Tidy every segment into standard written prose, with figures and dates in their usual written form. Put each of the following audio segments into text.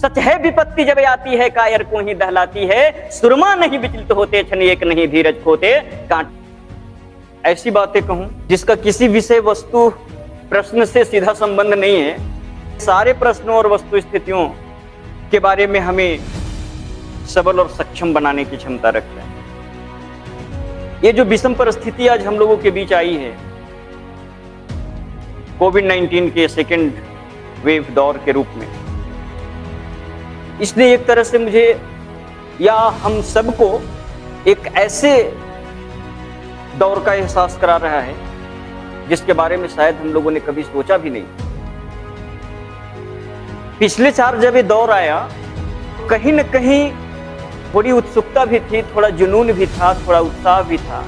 सच है विपत्ति जब आती है कायर को ही दहलाती है, सुरमा नहीं विचलित होते क्षण एक नहीं धीरज खोते कांट। ऐसी बातें कहूं जिसका किसी विषय वस्तु प्रश्न से सीधा संबंध नहीं है, सारे प्रश्नों और वस्तु स्थितियों के बारे में हमें सबल और सक्षम बनाने की क्षमता रखता है। ये जो विषम परिस्थिति आज हम लोगों के बीच आई है, कोविड-19 के सेकेंड वेव दौर के रूप में, इसने एक तरह से मुझे या हम सबको एक ऐसे दौर का एहसास करा रहा है जिसके बारे में शायद हम लोगों ने कभी सोचा भी नहीं। पिछले 4 जब ये दौर आया, कहीं न कहीं थोड़ी उत्सुकता भी थी, थोड़ा जुनून भी था, थोड़ा उत्साह भी था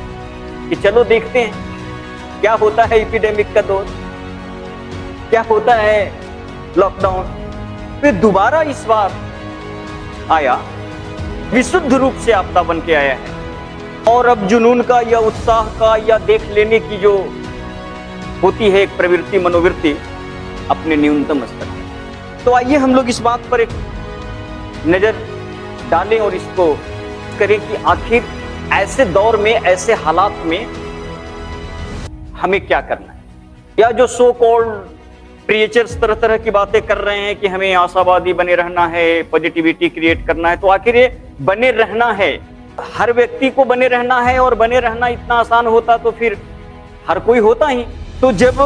कि चलो देखते हैं क्या होता है एपिडेमिक का दौर, क्या होता है लॉकडाउन। फिर दोबारा इस बार आया, विशुद्ध रूप से आपदा बन के आया है, और अब जुनून का या उत्साह का या देख लेने की जो होती है एक प्रवृत्ति, मनोवृत्ति, अपने न्यूनतम स्तर पर। तो आइए हम लोग इस बात पर एक नजर डालें और इसको करें कि आखिर ऐसे दौर में, ऐसे हालात में हमें क्या करना है। या जो सो कॉल्ड प्रीचर्स तरह तरह की बातें कर रहे हैं कि हमें आशावादी बने रहना है, पॉजिटिविटी क्रिएट करना है, तो आखिर ये बने रहना है, हर व्यक्ति को बने रहना है, और बने रहना इतना आसान होता तो फिर हर कोई होता ही। तो जब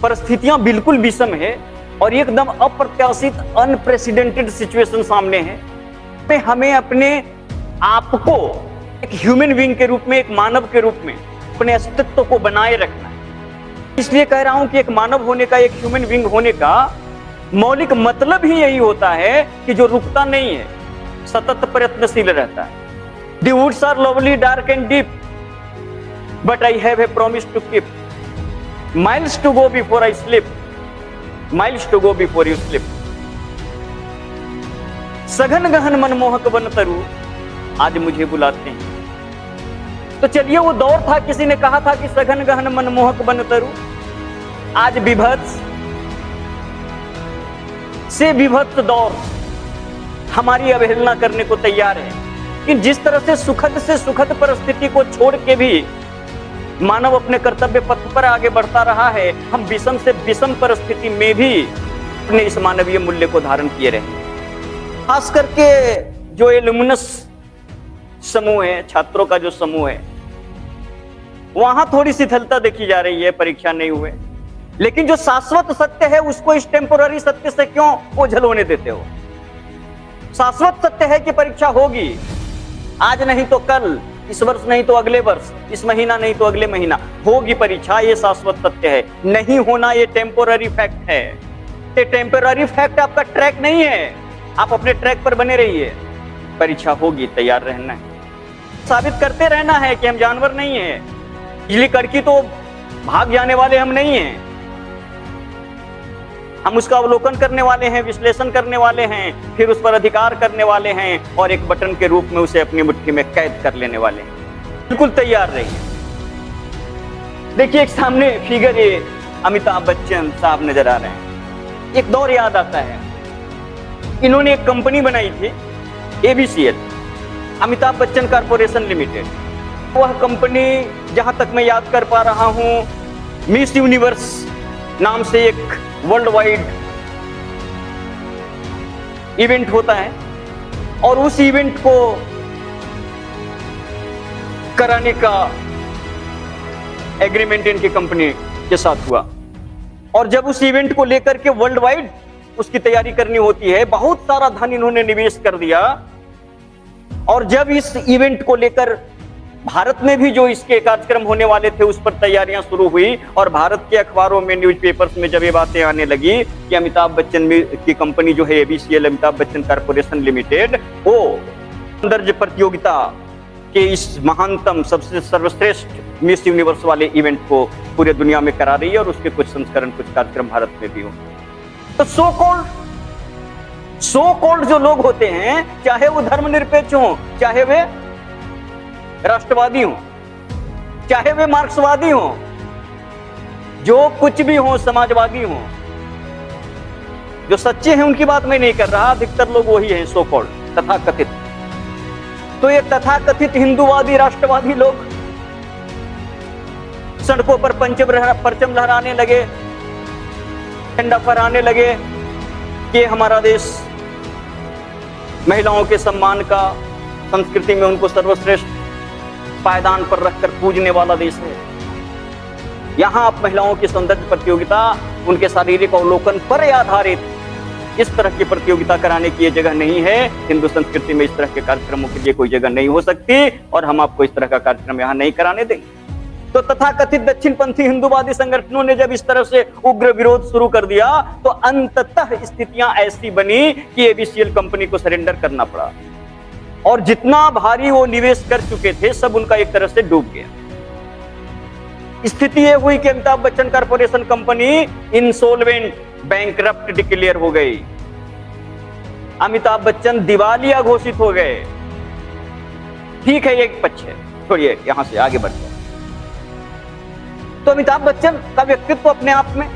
परिस्थितियां बिल्कुल विषम है और एकदम अप्रत्याशित अनप्रेसिडेंटेड सिचुएशन सामने है, पे हमें अपने आप को एक ह्यूमन बीइंग के रूप में, एक मानव के रूप में अपने अस्तित्व को बनाए रखना है। इसलिए कह रहा हूं कि एक मानव होने का, एक ह्यूमन बीइंग होने का मौलिक मतलब ही यही होता है कि जो रुकता नहीं है, सतत प्रयत्नशील रहता है। The woods are lovely, dark and deep, but I have a promise to keep. Miles to go before I sleep. Miles to go before you sleep. सघन गहन मनमोहक वन तरु आज मुझे बुलाते हैं। तो चलिए, वो दौर था, किसी ने कहा था कि सघन गहन मनमोहक वन तरु, आज विभत्स से विभत्स दौर हमारी अवहेलना करने को तैयार है। कि जिस तरह से सुखद परिस्थिति को छोड़ के भी मानव अपने कर्तव्य पथ पर आगे बढ़ता रहा है, हम विषम से विषम परिस्थिति में भी अपने इस मानवीय मूल्य को धारण किए रहे। खास करके जो एलुमनस समूह है, छात्रों का जो समूह है, वहां थोड़ी शिथिलता देखी जा रही है, परीक्षा नहीं हुए। लेकिन जो शाश्वत सत्य है उसको इस टेम्पोररी सत्य से क्यों ओझल होने देते हो? शाश्वत सत्य है कि परीक्षा होगी, आज नहीं तो कल, इस वर्ष नहीं तो अगले वर्ष, इस महीना नहीं तो अगले महीना होगी परीक्षा, ये शाश्वत सत्य है। नहीं होना ये टेम्पोररी फैक्ट है। ये टेम्पोररी फैक्ट आपका ट्रैक नहीं है, आप अपने ट्रैक पर बने रहिए। परीक्षा होगी, तैयार रहना है, साबित करते रहना है कि हम जानवर नहीं है, बिजली कड़की तो भाग जाने वाले हम नहीं हैं। हम उसका अवलोकन करने वाले हैं, विश्लेषण करने वाले हैं, फिर उस पर अधिकार करने वाले हैं, और एक बटन के रूप में उसे अपनी मुट्ठी में कैद कर लेने वाले हैं। बिल्कुल तैयार रहिए। देखिए, एक सामने फिगर ये अमिताभ बच्चन साहब नजर आ रहे हैं। एक दौर याद आता है, इन्होंने एक कंपनी बनाई थी, ABCL, Amitabh Bachchan corporation limited. वह कंपनी, जहां तक मैं याद कर पा रहा हूं, मिस यूनिवर्स नाम से एक वर्ल्ड वाइड इवेंट होता है, और उस इवेंट को कराने का एग्रीमेंट इनकी कंपनी के साथ हुआ। और जब उस इवेंट को लेकर के वर्ल्ड वाइड उसकी तैयारी करनी होती है, बहुत सारा धन इन्होंने निवेश कर दिया। और जब इस इवेंट को लेकर भारत में भी जो इसके कार्यक्रम होने वाले थे, उस पर तैयारियां शुरू हुई, और भारत के अखबारों में, न्यूज़पेपर्स में जब ये बातें आने लगी कि अमिताभ बच्चन की कंपनी जो है ABCL, Amitabh Bachchan corporation limited, वो सौंदर्य प्रतियोगिता के इस महानतम, सबसे सर्वश्रेष्ठ मिस यूनिवर्स वाले इवेंट को पूरे दुनिया में करा रही है, और उसके कुछ संस्करण, कुछ कार्यक्रम भारत में भी हो। तो सो कॉल्ड जो लोग होते हैं, चाहे वो धर्मनिरपेक्ष हो, चाहे वे राष्ट्रवादी हो, चाहे वे मार्क्सवादी हो, जो कुछ भी हो, समाजवादी हो, जो सच्चे हैं उनकी बात मैं नहीं कर रहा, अधिकतर लोग वही हैं सो कॉल्ड तथाकथित। तो ये तथाकथित हिंदूवादी राष्ट्रवादी लोग सड़कों पर परचम लहराने लगे, झंडा फहराने लगे कि हमारा देश महिलाओं के सम्मान का, संस्कृति में उनको सर्वश्रेष्ठ पायदान पर रखकर पूजने वाला देश है। यहां आप महिलाओं की सौंदर्य प्रतियोगिता, उनके शारीरिक अवलोकन पर आधारित इस तरह की प्रतियोगिता कराने की ये जगह नहीं है। हिंदू संस्कृति में इस तरह के कार्यक्रमों के लिए कोई जगह नहीं हो सकती और हम आपको इस तरह का कार्यक्रम यहां नहीं कराने देंगे। तो तथाकथित दक्षिणपंथी हिंदूवादी संगठनों ने जब इस तरह से उग्र विरोध शुरू कर दिया तो अंततः स्थितियां ऐसी बनी कि एबीसीएल कंपनी को सरेंडर करना पड़ा और जितना भारी वो निवेश कर चुके थे सब उनका एक तरह से डूब गया। स्थिति यह हुई कि Amitabh Bachchan corporation company insolvent, bankrupt declare हो गई। अमिताभ बच्चन दिवालिया घोषित हो गए। ठीक है, एक पक्ष है, छोड़िए, यहां से आगे बढ़ते हैं। तो अमिताभ बच्चन का व्यक्तित्व अपने आप में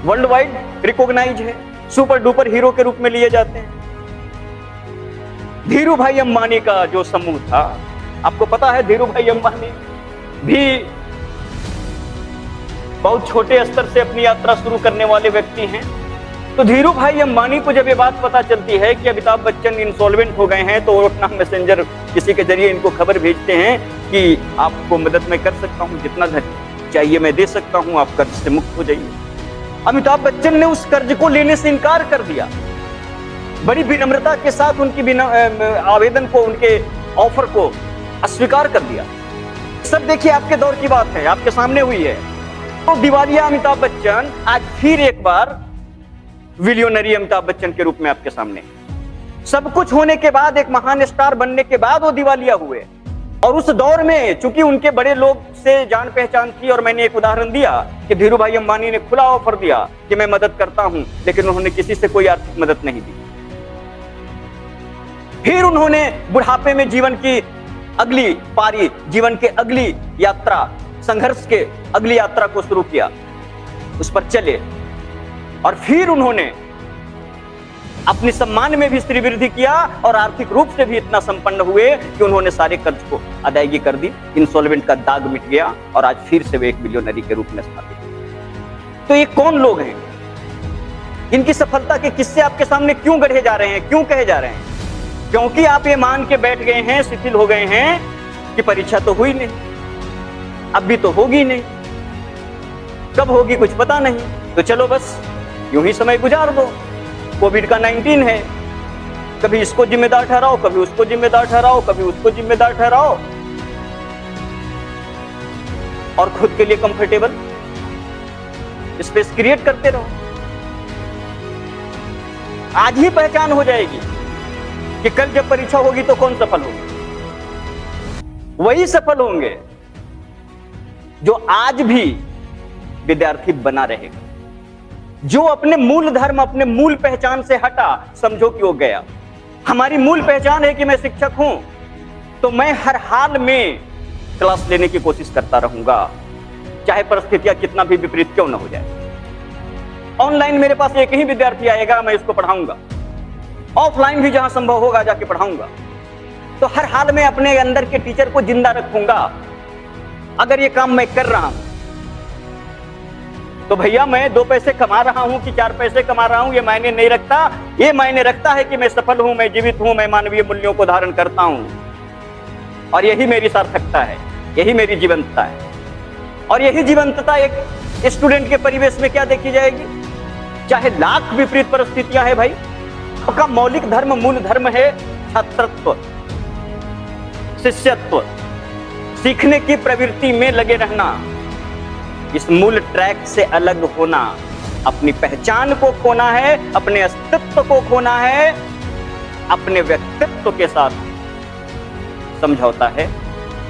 वर्ल्ड वाइड रिकॉग्नाइज है, सुपर डुपर हीरो के रूप में लिए जाते हैं। धीरू भाई अंबानी का जो समूह था, आपको पता है धीरू भाई अंबानी भी बहुत छोटे स्तर से अपनी यात्रा शुरू करने वाले व्यक्ति हैं। तो धीरू भाई अंबानी को जब ये बात पता चलती है कि अमिताभ बच्चन इंसॉल्वेंट हो गए हैं तो वो अपना मैसेंजर किसी के जरिए इनको खबर भेजते हैं कि आपको मदद मैं कर सकता हूं, जितना धन चाहिए मैं दे सकता हूं, आप कर्ज से मुक्त हो जाइए। अमिताभ बच्चन ने उस कर्ज को लेने से इनकार कर दिया। बड़ी विनम्रता के साथ उनकी आवेदन को, उनके ऑफर को अस्वीकार कर दिया। सब देखिए आपके दौर की बात है, आपके सामने हुई है। तो दिवालिया अमिताभ बच्चन आज फिर एक बार विलियनरी अमिताभ बच्चन के रूप में आपके सामने। सब कुछ होने के बाद, एक महान स्टार बनने के बाद वो दिवालिया हुए। और उस दौर में चूंकि उनके बड़े लोग से जान पहचान थी, और मैंने एक उदाहरण दिया कि धीरू भाई अंबानी ने खुला ऑफर दिया कि मैं मदद करता हूं, लेकिन उन्होंने किसी से कोई आर्थिक मदद नहीं दी। फिर उन्होंने बुढ़ापे में जीवन की अगली पारी, जीवन के अगली यात्रा, संघर्ष के अगली यात्रा को शुरू किया, उस पर चले। और फिर उन्होंने अपने सम्मान में भी श्रीवृद्धि किया और आर्थिक रूप से भी इतना संपन्न हुए कि उन्होंने सारे कर्ज को अदायगी कर दी। इंसॉल्वेंट का दाग मिट गया और आज फिर से वे एक बिलियनरी के रूप में स्थापित। तो ये कौन लोग हैं? इनकी सफलता के किस्से आपके सामने क्यों गढ़े जा रहे हैं, क्यों कहे जा रहे हैं? क्योंकि आप ये मान के बैठ गए हैं, शिथिल हो गए हैं कि परीक्षा तो हुई नहीं, अब भी तो होगी नहीं, कब होगी कुछ पता नहीं, तो चलो बस यूं ही समय गुजार दो। कोविड का 19 है, कभी इसको जिम्मेदार ठहराओ, कभी उसको जिम्मेदार ठहराओ, कभी उसको जिम्मेदार ठहराओ, और खुद के लिए कंफर्टेबल स्पेस क्रिएट करते रहो। आज ही पहचान हो जाएगी कि कल जब परीक्षा होगी तो कौन सफल होगा। वही सफल होंगे जो आज भी विद्यार्थी बना रहेगा, जो अपने मूल धर्म, अपने मूल पहचान से हटा, समझो कि वो गया। हमारी मूल पहचान है कि मैं शिक्षक हूं, तो मैं हर हाल में क्लास लेने की कोशिश करता रहूंगा, चाहे परिस्थितियां कितना भी विपरीत क्यों ना हो जाए। ऑनलाइन मेरे पास एक ही विद्यार्थी आएगा, मैं इसको पढ़ाऊंगा। ऑफलाइन भी जहां संभव होगा जाके पढ़ाऊंगा। तो हर हाल में अपने अंदर के टीचर को जिंदा रखूंगा। अगर ये काम मैं कर रहा हूं तो भैया मैं 2 पैसे कमा रहा हूं कि 4 पैसे कमा रहा हूं, ये मायने नहीं रखता। ये मायने रखता है कि मैं सफल हूं, मैं जीवित हूं, मैं मानवीय मूल्यों को धारण करता हूं, और यही मेरी सार्थकता है, यही मेरी जीवंतता है। और यही जीवंतता एक स्टूडेंट के परिवेश में क्या देखी जाएगी? चाहे लाख विपरीत परिस्थितियां हैं, भाई आपका मौलिक धर्म, मूल धर्म है छात्रत्व, शिष्यत्व, सीखने की प्रवृत्ति में लगे रहना, इस मूल ट्रैक से अलग होना, अपनी पहचान को खोना है, अपने अस्तित्व को खोना है, अपने व्यक्तित्व के साथ समझौता है,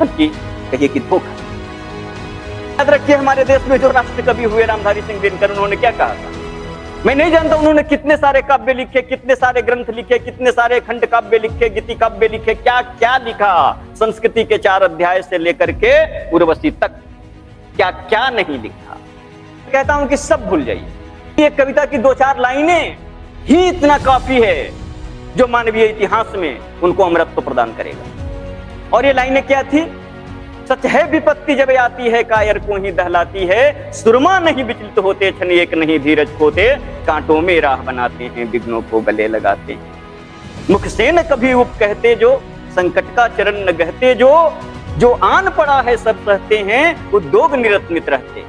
बल्कि कहिए कि धोखा। याद रखिए, हमारे देश में जो राष्ट्र कवि हुए रामधारी सिंह दिनकर, उन्होंने क्या कहा था? मैं नहीं जानता उन्होंने कितने सारे काव्य लिखे, कितने सारे ग्रंथ लिखे, कितने सारे खंड काव्य लिखे, गीति काव्य लिखे, क्या क्या लिखा। संस्कृति के 4 अध्याय से लेकर के उर्वशी तक क्या क्या नहीं लिखा। कहता हूं कि सब भूल जाइए। ये कविता की 2-4 लाइनें ही इतना काफी है जो मानवीय इतिहास में उनको अमरत्व प्रदान करेगा। और ये लाइनें क्या थी? सच है विपत्ति जब आती है कायर को ही दहलाती है, सुरमा नहीं विचलित होते क्षण एक नहीं धीरज खोते, कांटों में राह बनाते हैं विघ्नों को गले लगाते हैं। मुख से न कभी उप कहते जो, संकट का चरण न गहते जो आन पड़ा है सब सहते हैं, उद्योग निरत नित रहते।